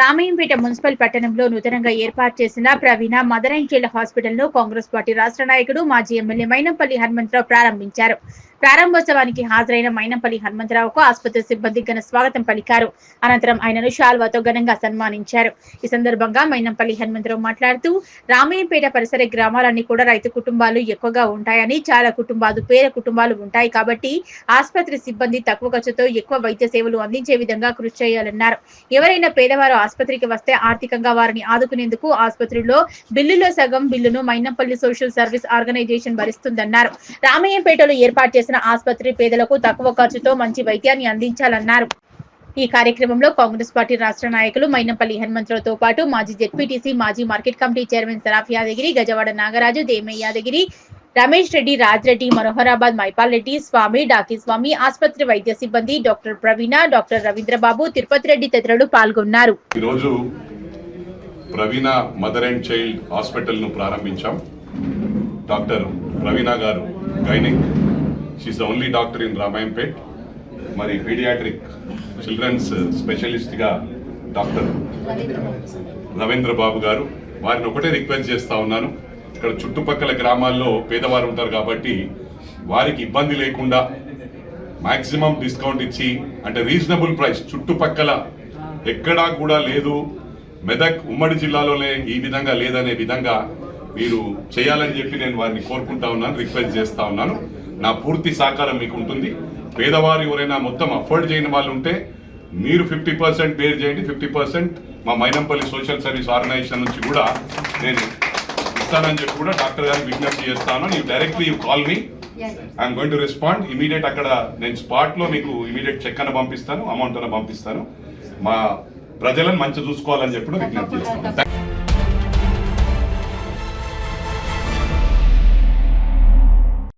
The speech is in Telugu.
రామయ్యంపేట మున్సిపల్ పట్టణంలో నూతనంగా ఏర్పాటు చేసిన ప్రవీణ మదర్ అండ్ చైల్డ్ హాస్పిటల్ ను కాంగ్రెస్ పార్టీ రాష్ట్ర నాయకుడు మాజీ ఎమ్మెల్యే మైనంపల్లి హనుమంతరావు ప్రారంభించారు. ప్రారంభోత్సవానికి హాజరైన మైనంపల్లి హనుమంతరావుకు ఆసుపత్రి సిబ్బంది ఘన స్వాగతం పలికారు. అనంతరం ఆయనను శాల్వాతో ఘనంగా సన్మానించారు. ఈ సందర్భంగా మైనంపల్లి హనుమంతరావు మాట్లాడుతూ రామయ్యంపేట పరిసర గ్రామాలన్నీ కూడా రైతు కుటుంబాలు ఎక్కువగా ఉంటాయని, చాలా కుటుంబాలు పేద కుటుంబాలు ఉంటాయి కాబట్టి ఆసుపత్రి సిబ్బంది తక్కువ ఖర్చుతో ఎక్కువ వైద్య సేవలు అందించే విధంగా కృషి చేయాలన్నారు. ఎవరైనా పేదవారు ఆసుపత్రికి వస్తే ఆర్థికంగా వారిని ఆదుకునేందుకు ఆసుపత్రిలో బిల్లులో సగం బిల్లును మైనంపల్లి సోషల్ సర్వీస్ ఆర్గనైజేషన్ భరిస్తుందన్నారు. రామయ్యంపేటలో ఏర్పాటు చేసిన ఆసుపత్రి పేదలకు తక్కువ ఖర్చుతో మంచి వైద్యాన్ని అందించాలన్నారు. ఈ కార్యక్రమంలో కాంగ్రెస్ పార్టీ రాష్ట్ర నాయకులు మైనంపల్లి హనుమంతరావుతో పాటు మాజీ జెడ్పీటీసీ, మాజీ market committee chairman Saraf Yadagiri, Gajawada Nagaraju, Demayya Yadagiri, Ramesh Reddy, Raj Reddy, Manoharabad Maipal Reddy, Swamy, Daki Swamy, ఆసుపత్రి వైద్య సిబ్బంది, డాక్టర్ ప్రవీణ, డాక్టర్ రవీంద్రబాబు, తిరుపతి రెడ్డి తదితరులు పాల్గొన్నారు. ఈరోజు Praveena mother and child hospital ను ప్రారంభించాం. డాక్టర్ ప్రవీణ గారు gynaec, she is the only doctor in Ramayampet. మరి పీడియాట్రిక్ చిల్డ్రన్స్ స్పెషలిస్ట్ గా డాక్టర్ రవీంద్ర బాబు గారు. వారిని ఒకటే రిక్వెస్ట్ చేస్తా ఉన్నాను, ఇక్కడ చుట్టుపక్కల గ్రామాల్లో పేదవారు ఉంటారు కాబట్టి వారికి ఇబ్బంది లేకుండా మాక్సిమం డిస్కౌంట్ ఇచ్చి, అంటే రీజనబుల్ ప్రైస్, చుట్టుపక్కల ఎక్కడా కూడా లేదు, మెదక్ ఉమ్మడి జిల్లాలోనే ఈ విధంగా లేదనే విధంగా మీరు చేయాలని చెప్పి నేను వారిని కోరుకుంటా ఉన్నాను, రిక్వెస్ట్ చేస్తా ఉన్నాను. నా పూర్తి సహకారం మీకు ఉంటుంది. పేదవారు ఎవరైనా మొత్తం అఫోర్డ్ చేయని వాళ్ళు ఉంటే మీరు 50% బేర్ చేయండి, 50% మా మైనంపల్లి సోషల్ సర్వీస్ ఆర్గనైజేషన్ నుంచి కూడా నేను ఇస్తానని చెప్పి కూడా డాక్టర్ గారికి విజ్ఞప్తి చేస్తాను. You directly you call me, I'm going to respond immediate. అక్కడ నేను స్పాట్ లో మీకు ఇమీడియట్ చెక్ అన్న పంపిస్తాను, అమౌంట్ అన్న పంపిస్తాను. మా ప్రజలను మంచి చూసుకోవాలని చెప్పి విజ్ఞప్తి చేస్తాను.